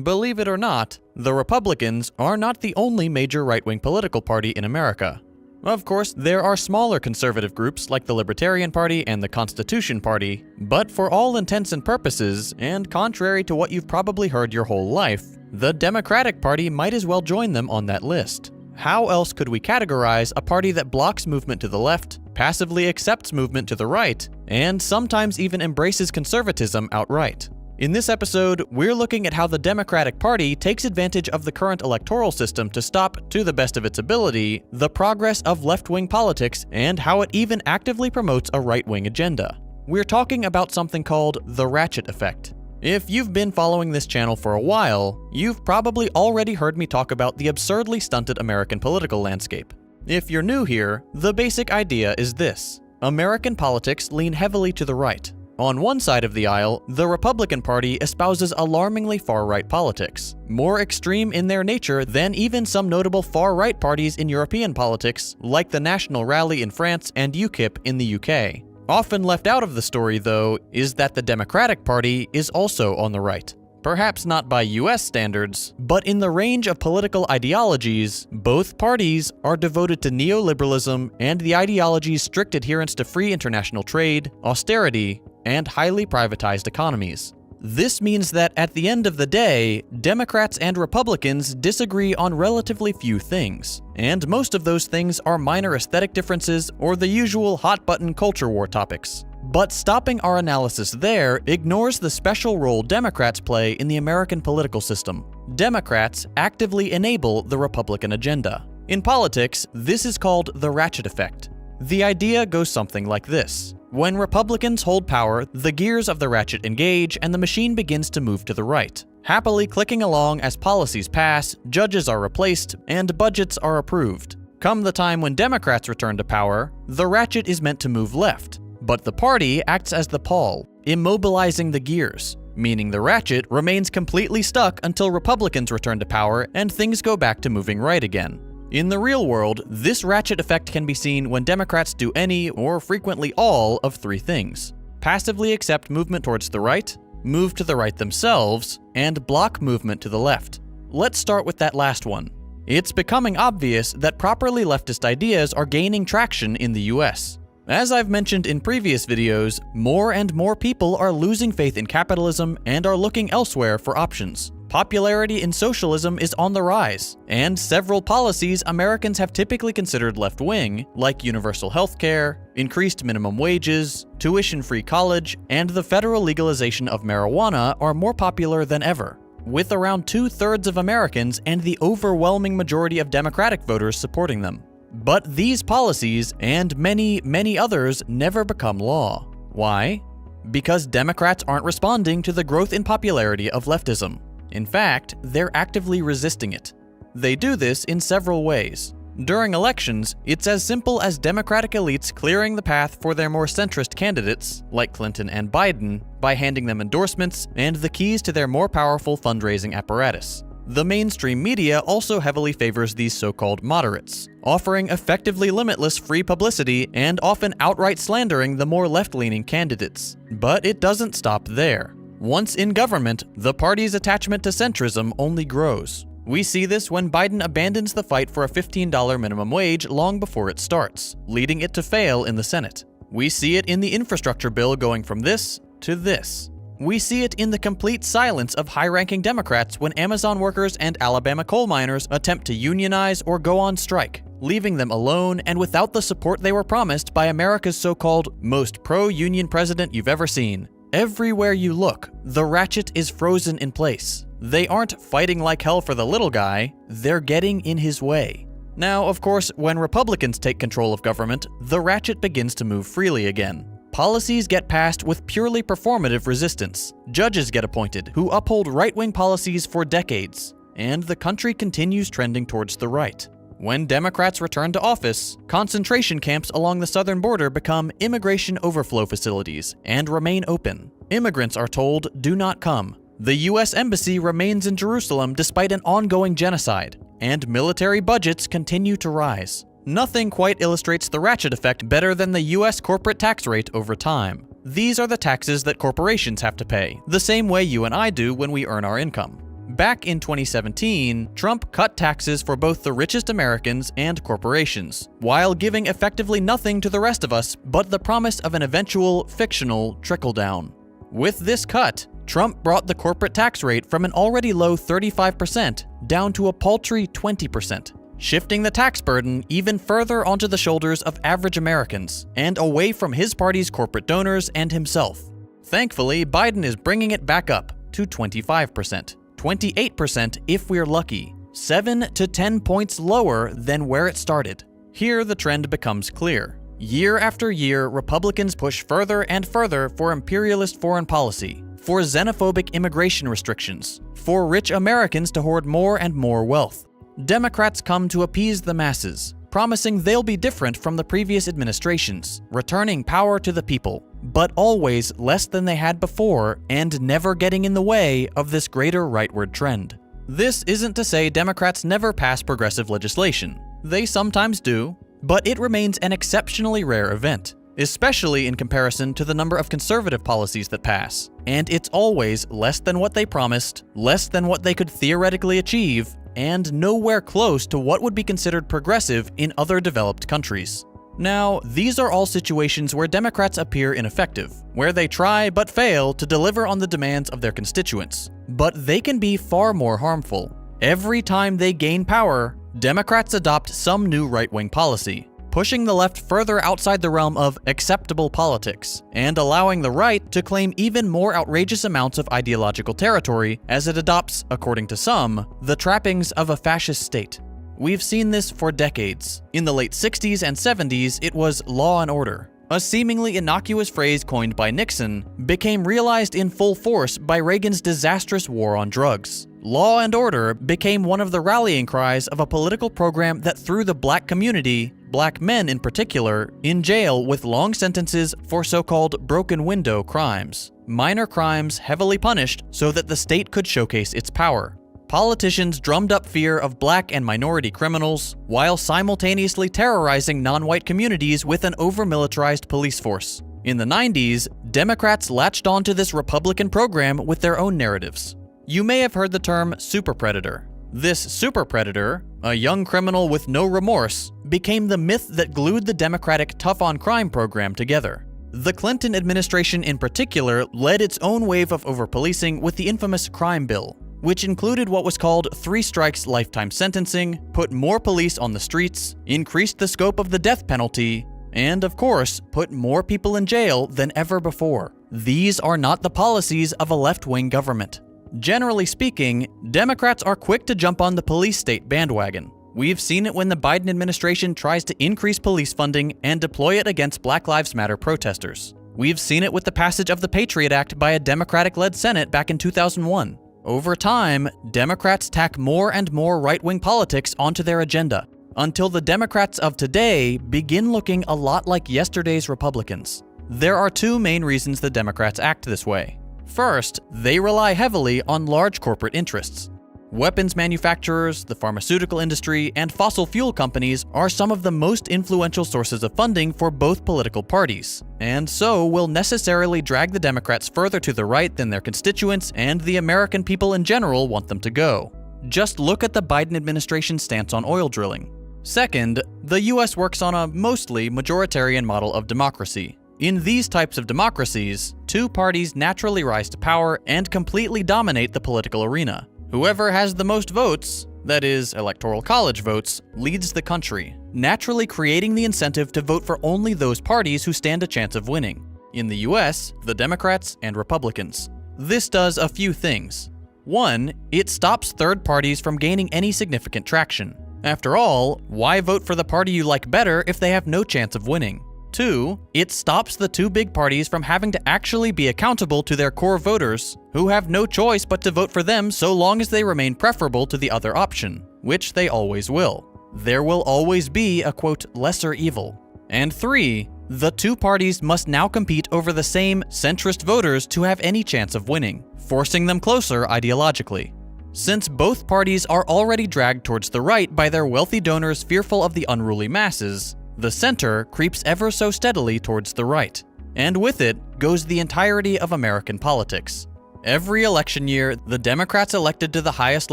Believe it or not, the Republicans are not the only major right-wing political party in America. Of course, there are smaller conservative groups like the Libertarian Party and the Constitution Party, but for all intents and purposes, and contrary to what you've probably heard your whole life, the Democratic Party might as well join them on that list. How else could we categorize a party that blocks movement to the left, passively accepts movement to the right, and sometimes even embraces conservatism outright? In this episode, we're looking at how the Democratic Party takes advantage of the current electoral system to stop, to the best of its ability, the progress of left-wing politics and how it even actively promotes a right-wing agenda. We're talking about something called the Ratchet Effect. If you've been following this channel for a while, you've probably already heard me talk about the absurdly stunted American political landscape. If you're new here, the basic idea is this: American politics lean heavily to the right. On one side of the aisle, the Republican Party espouses alarmingly far-right politics, more extreme in their nature than even some notable far-right parties in European politics, like the National Rally in France and UKIP in the UK. Often left out of the story, though, is that the Democratic Party is also on the right. Perhaps not by US standards, but in the range of political ideologies, both parties are devoted to neoliberalism and the ideology's strict adherence to free international trade, austerity, and highly privatized economies. This means that at the end of the day, Democrats and Republicans disagree on relatively few things, and most of those things are minor aesthetic differences or the usual hot-button culture war topics. But stopping our analysis there ignores the special role Democrats play in the American political system. Democrats actively enable the Republican agenda. In politics, this is called the ratchet effect. The idea goes something like this. When Republicans hold power, the gears of the ratchet engage and the machine begins to move to the right, happily clicking along as policies pass, judges are replaced, and budgets are approved. Come the time when Democrats return to power, the ratchet is meant to move left, but the party acts as the pawl, immobilizing the gears, meaning the ratchet remains completely stuck until Republicans return to power and things go back to moving right again. In the real world, this ratchet effect can be seen when Democrats do any, or frequently all, of three things: passively accept movement towards the right, move to the right themselves, and block movement to the left. Let's start with that last one. It's becoming obvious that properly leftist ideas are gaining traction in the US. As I've mentioned in previous videos, more and more people are losing faith in capitalism and are looking elsewhere for options. Popularity in socialism is on the rise, and several policies Americans have typically considered left-wing, like universal health care, increased minimum wages, tuition-free college, and the federal legalization of marijuana are more popular than ever, with around 2/3 of Americans and the overwhelming majority of Democratic voters supporting them. But these policies, and many, many others, never become law. Why? Because Democrats aren't responding to the growth in popularity of leftism. In fact, they're actively resisting it. They do this in several ways. During elections, it's as simple as Democratic elites clearing the path for their more centrist candidates, like Clinton and Biden, by handing them endorsements and the keys to their more powerful fundraising apparatus. The mainstream media also heavily favors these so-called moderates, offering effectively limitless free publicity and often outright slandering the more left-leaning candidates. But it doesn't stop there. Once in government, the party's attachment to centrism only grows. We see this when Biden abandons the fight for a $15 minimum wage long before it starts, leading it to fail in the Senate. We see it in the infrastructure bill going from this to this. We see it in the complete silence of high-ranking Democrats when Amazon workers and Alabama coal miners attempt to unionize or go on strike, leaving them alone and without the support they were promised by America's so-called most pro-union president you've ever seen. Everywhere you look, the ratchet is frozen in place. They aren't fighting like hell for the little guy, they're getting in his way. Now, of course, when Republicans take control of government, the ratchet begins to move freely again. Policies get passed with purely performative resistance. Judges get appointed who uphold right-wing policies for decades, and the country continues trending towards the right. When Democrats return to office, concentration camps along the southern border become immigration overflow facilities and remain open. Immigrants are told, "Do not come." The US Embassy remains in Jerusalem despite an ongoing genocide, and military budgets continue to rise. Nothing quite illustrates the ratchet effect better than the US corporate tax rate over time. These are the taxes that corporations have to pay, the same way you and I do when we earn our income. Back in 2017, Trump cut taxes for both the richest Americans and corporations, while giving effectively nothing to the rest of us but the promise of an eventual, fictional trickle-down. With this cut, Trump brought the corporate tax rate from an already low 35% down to a paltry 20%, shifting the tax burden even further onto the shoulders of average Americans and away from his party's corporate donors and himself. Thankfully, Biden is bringing it back up to 25%, 28% if we're lucky, 7 to 10 points lower than where it started. Here the trend becomes clear. Year after year, Republicans push further and further for imperialist foreign policy, for xenophobic immigration restrictions, for rich Americans to hoard more and more wealth. Democrats come to appease the masses, promising they'll be different from the previous administrations, returning power to the people, but always less than they had before and never getting in the way of this greater rightward trend. This isn't to say Democrats never pass progressive legislation. They sometimes do, but it remains an exceptionally rare event, especially in comparison to the number of conservative policies that pass, and it's always less than what they promised, less than what they could theoretically achieve, and nowhere close to what would be considered progressive in other developed countries. Now, these are all situations where Democrats appear ineffective, where they try but fail to deliver on the demands of their constituents. But they can be far more harmful. Every time they gain power, Democrats adopt some new right-wing policy, pushing the left further outside the realm of acceptable politics, and allowing the right to claim even more outrageous amounts of ideological territory as it adopts, according to some, the trappings of a fascist state. We've seen this for decades. In the late 60s and 70s, it was law and order. A seemingly innocuous phrase coined by Nixon became realized in full force by Reagan's disastrous war on drugs. Law and order became one of the rallying cries of a political program that threw the black community, black men in particular, in jail with long sentences for so-called broken window crimes, minor crimes heavily punished so that the state could showcase its power. Politicians drummed up fear of black and minority criminals while simultaneously terrorizing non-white communities with an over-militarized police force. In the 90s, Democrats latched onto this Republican program with their own narratives. You may have heard the term super predator. This super predator, a young criminal with no remorse, became the myth that glued the Democratic tough-on-crime program together. The Clinton administration in particular led its own wave of over-policing with the infamous crime bill, which included what was called 3 strikes lifetime sentencing, put more police on the streets, increased the scope of the death penalty, and of course, put more people in jail than ever before. These are not the policies of a left-wing government. Generally speaking, Democrats are quick to jump on the police state bandwagon. We've seen it when the Biden administration tries to increase police funding and deploy it against Black Lives Matter protesters. We've seen it with the passage of the Patriot Act by a Democratic-led Senate back in 2001. Over time, Democrats tack more and more right-wing politics onto their agenda, until the Democrats of today begin looking a lot like yesterday's Republicans. There are 2 main reasons the Democrats act this way. First, they rely heavily on large corporate interests. Weapons manufacturers, the pharmaceutical industry, and fossil fuel companies are some of the most influential sources of funding for both political parties, and so will necessarily drag the Democrats further to the right than their constituents and the American people in general want them to go. Just look at the Biden administration's stance on oil drilling. Second, the US works on a mostly majoritarian model of democracy. In these types of democracies, 2 parties naturally rise to power and completely dominate the political arena. Whoever has the most votes, that is, electoral college votes, leads the country, naturally creating the incentive to vote for only those parties who stand a chance of winning. In the US, the Democrats and Republicans. This does a few things. 1, it stops third parties from gaining any significant traction. After all, why vote for the party you like better if they have no chance of winning? 2, it stops the 2 big parties from having to actually be accountable to their core voters, who have no choice but to vote for them so long as they remain preferable to the other option, which they always will. There will always be a, quote, lesser evil. And 3, the 2 parties must now compete over the same centrist voters to have any chance of winning, forcing them closer ideologically. Since both parties are already dragged towards the right by their wealthy donors fearful of the unruly masses, the center creeps ever so steadily towards the right, and with it goes the entirety of American politics. Every election year, the Democrats elected to the highest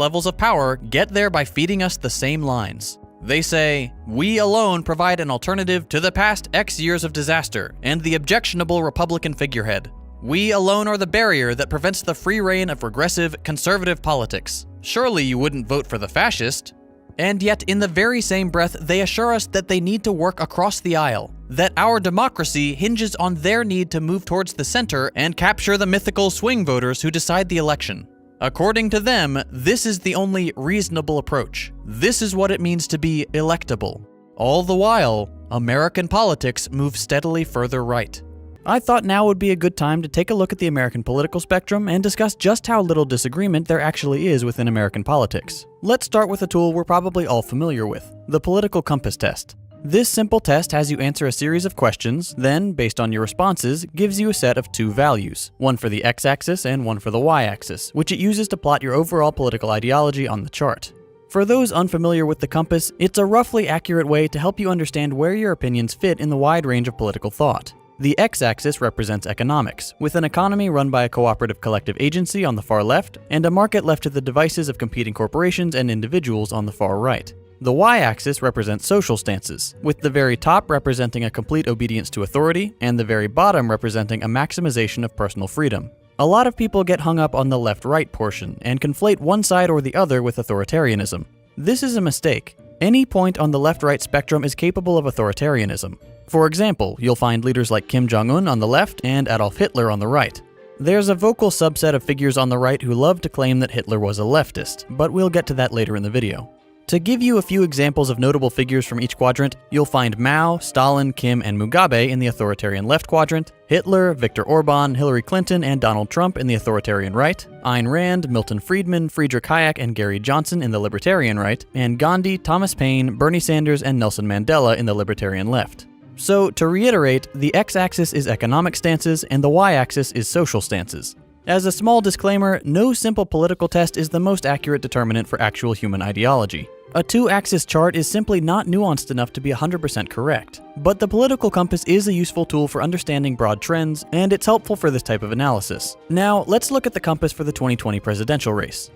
levels of power get there by feeding us the same lines. They say, "We alone provide an alternative to the past X years of disaster and the objectionable Republican figurehead. We alone are the barrier that prevents the free reign of regressive, conservative politics. Surely you wouldn't vote for the fascist." And yet, in the very same breath, they assure us that they need to work across the aisle, that our democracy hinges on their need to move towards the center and capture the mythical swing voters who decide the election. According to them, this is the only reasonable approach. This is what it means to be electable. All the while, American politics move steadily further right. I thought now would be a good time to take a look at the American political spectrum and discuss just how little disagreement there actually is within American politics. Let's start with a tool we're probably all familiar with, the political compass test. This simple test has you answer a series of questions, then, based on your responses, gives you a set of two values, one for the x-axis and one for the y-axis, which it uses to plot your overall political ideology on the chart. For those unfamiliar with the compass, it's a roughly accurate way to help you understand where your opinions fit in the wide range of political thought. The x-axis represents economics, with an economy run by a cooperative collective agency on the far left, and a market left to the devices of competing corporations and individuals on the far right. The y-axis represents social stances, with the very top representing a complete obedience to authority, and the very bottom representing a maximization of personal freedom. A lot of people get hung up on the left-right portion, and conflate one side or the other with authoritarianism. This is a mistake. Any point on the left-right spectrum is capable of authoritarianism. For example, you'll find leaders like Kim Jong-un on the left and Adolf Hitler on the right. There's a vocal subset of figures on the right who love to claim that Hitler was a leftist, but we'll get to that later in the video. To give you a few examples of notable figures from each quadrant, you'll find Mao, Stalin, Kim, and Mugabe in the authoritarian left quadrant, Hitler, Viktor Orban, Hillary Clinton, and Donald Trump in the authoritarian right, Ayn Rand, Milton Friedman, Friedrich Hayek, and Gary Johnson in the libertarian right, and Gandhi, Thomas Paine, Bernie Sanders, and Nelson Mandela in the libertarian left. So, to reiterate, the x-axis is economic stances and the y-axis is social stances. As a small disclaimer, no simple political test is the most accurate determinant for actual human ideology. A two-axis chart is simply not nuanced enough to be 100% correct. But the political compass is a useful tool for understanding broad trends, and it's helpful for this type of analysis. Now, let's look at the compass for the 2020 presidential race.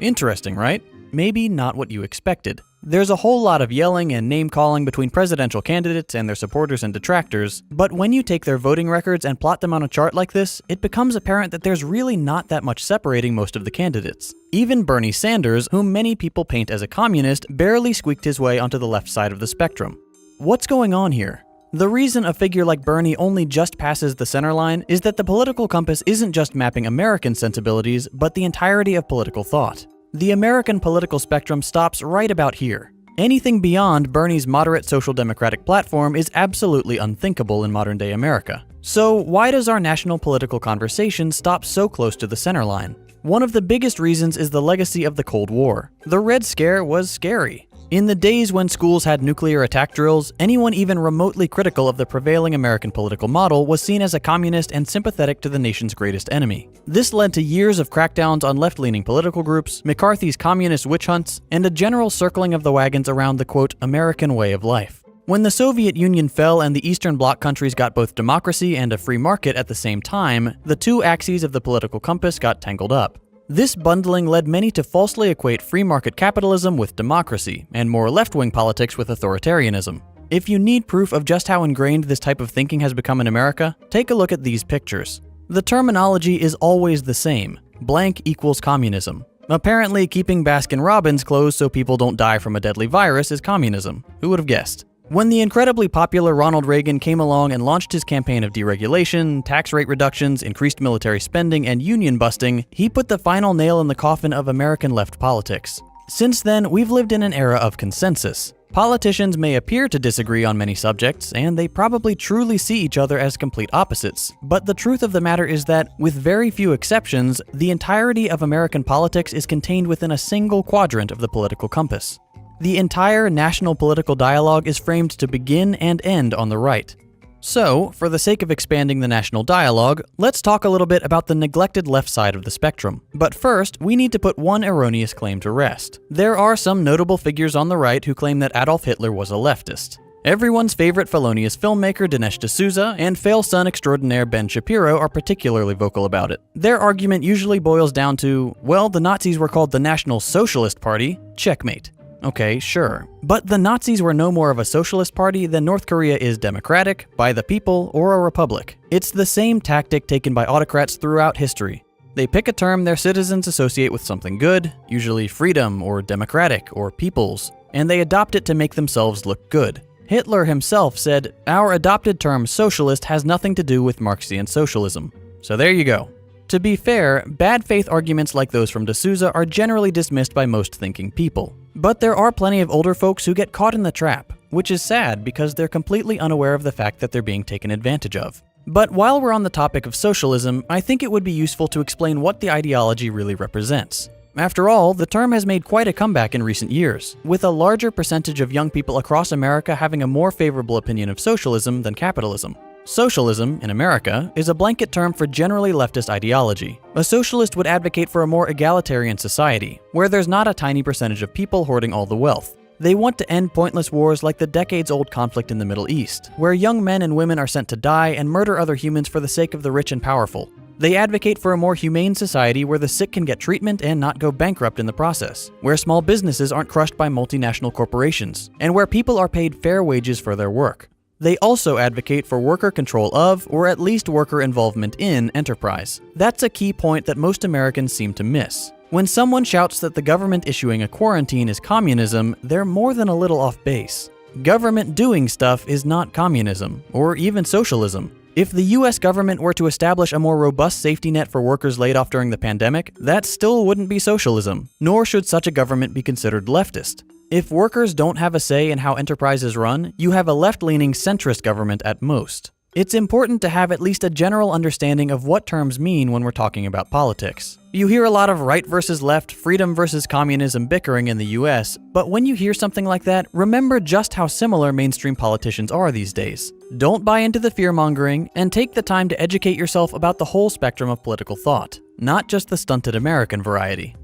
Interesting, right? Maybe not what you expected. There's a whole lot of yelling and name-calling between presidential candidates and their supporters and detractors, but when you take their voting records and plot them on a chart like this, it becomes apparent that there's really not that much separating most of the candidates. Even Bernie Sanders, whom many people paint as a communist, barely squeaked his way onto the left side of the spectrum. What's going on here? The reason a figure like Bernie only just passes the center line is that the political compass isn't just mapping American sensibilities, but the entirety of political thought. The American political spectrum stops right about here. Anything beyond Bernie's moderate social democratic platform is absolutely unthinkable in modern-day America. So why does our national political conversation stop so close to the center line? One of the biggest reasons is the legacy of the Cold War. The Red Scare was scary. In the days when schools had nuclear attack drills, anyone even remotely critical of the prevailing American political model was seen as a communist and sympathetic to the nation's greatest enemy. This led to years of crackdowns on left-leaning political groups, McCarthy's communist witch hunts, and a general circling of the wagons around the, quote, American way of life. When the Soviet Union fell and the Eastern Bloc countries got both democracy and a free market at the same time, the two axes of the political compass got tangled up. This bundling led many to falsely equate free market capitalism with democracy, and more left-wing politics with authoritarianism. If you need proof of just how ingrained this type of thinking has become in America, take a look at these pictures. The terminology is always the same. Blank equals communism. Apparently, keeping Baskin-Robbins closed so people don't die from a deadly virus is communism. Who would have guessed? When the incredibly popular Ronald Reagan came along and launched his campaign of deregulation, tax rate reductions, increased military spending, and union busting, he put the final nail in the coffin of American left politics. Since then, we've lived in an era of consensus. Politicians may appear to disagree on many subjects, and they probably truly see each other as complete opposites. But the truth of the matter is that, with very few exceptions, the entirety of American politics is contained within a single quadrant of the political compass. The entire national political dialogue is framed to begin and end on the right. So, for the sake of expanding the national dialogue, let's talk a little bit about the neglected left side of the spectrum. But first, we need to put one erroneous claim to rest. There are some notable figures on the right who claim that Adolf Hitler was a leftist. Everyone's favorite felonious filmmaker Dinesh D'Souza and fail son extraordinaire Ben Shapiro are particularly vocal about it. Their argument usually boils down to, well, the Nazis were called the National Socialist Party, checkmate. Okay, sure. But the Nazis were no more of a socialist party than North Korea is democratic, by the people, or a republic. It's the same tactic taken by autocrats throughout history. They pick a term their citizens associate with something good, usually freedom or democratic or people's, and they adopt it to make themselves look good. Hitler himself said, "Our adopted term socialist has nothing to do with Marxian socialism." So there you go. To be fair, bad faith arguments like those from D'Souza are generally dismissed by most thinking people. But there are plenty of older folks who get caught in the trap, which is sad because they're completely unaware of the fact that they're being taken advantage of. But while we're on the topic of socialism, I think it would be useful to explain what the ideology really represents. After all, the term has made quite a comeback in recent years, with a larger percentage of young people across America having a more favorable opinion of socialism than capitalism. Socialism, in America, is a blanket term for generally leftist ideology. A socialist would advocate for a more egalitarian society, where there's not a tiny percentage of people hoarding all the wealth. They want to end pointless wars like the decades-old conflict in the Middle East, where young men and women are sent to die and murder other humans for the sake of the rich and powerful. They advocate for a more humane society where the sick can get treatment and not go bankrupt in the process, where small businesses aren't crushed by multinational corporations, and where people are paid fair wages for their work. They also advocate for worker control of, or at least worker involvement in, enterprise. That's a key point that most Americans seem to miss. When someone shouts that the government issuing a quarantine is communism, they're more than a little off base. Government doing stuff is not communism, or even socialism. If the US government were to establish a more robust safety net for workers laid off during the pandemic, that still wouldn't be socialism, nor should such a government be considered leftist. If workers don't have a say in how enterprises run, you have a left-leaning centrist government at most. It's important to have at least a general understanding of what terms mean when we're talking about politics. You hear a lot of right versus left, freedom versus communism bickering in the US, but when you hear something like that, remember just how similar mainstream politicians are these days. Don't buy into the fear-mongering, and take the time to educate yourself about the whole spectrum of political thought, not just the stunted American variety.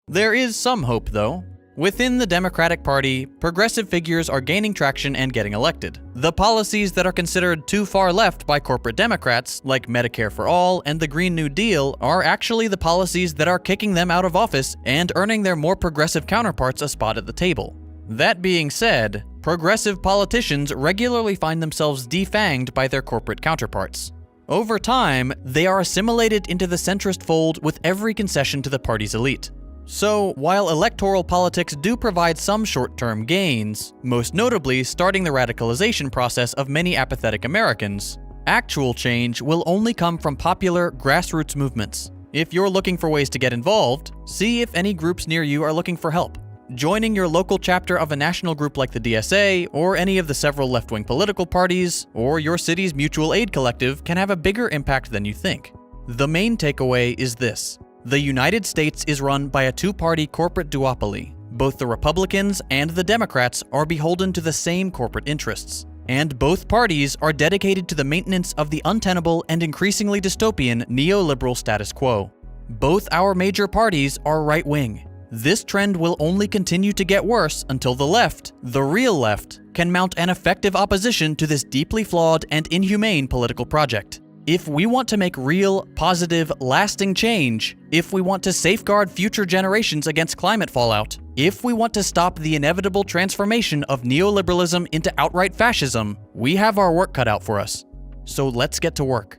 There is some hope, though. Within the Democratic Party, progressive figures are gaining traction and getting elected. The policies that are considered too far left by corporate Democrats, like Medicare for All and the Green New Deal, are actually the policies that are kicking them out of office and earning their more progressive counterparts a spot at the table. That being said, progressive politicians regularly find themselves defanged by their corporate counterparts. Over time, they are assimilated into the centrist fold with every concession to the party's elite. So, while electoral politics do provide some short-term gains, most notably starting the radicalization process of many apathetic Americans, actual change will only come from popular, grassroots movements. If you're looking for ways to get involved, see if any groups near you are looking for help. Joining your local chapter of a national group like the DSA, or any of the several left-wing political parties, or your city's mutual aid collective can have a bigger impact than you think. The main takeaway is this. The United States is run by a two-party corporate duopoly. Both the Republicans and the Democrats are beholden to the same corporate interests, and both parties are dedicated to the maintenance of the untenable and increasingly dystopian neoliberal status quo. Both our major parties are right-wing. This trend will only continue to get worse until the left, the real left, can mount an effective opposition to this deeply flawed and inhumane political project. If we want to make real, positive, lasting change, if we want to safeguard future generations against climate fallout, if we want to stop the inevitable transformation of neoliberalism into outright fascism, we have our work cut out for us. So let's get to work.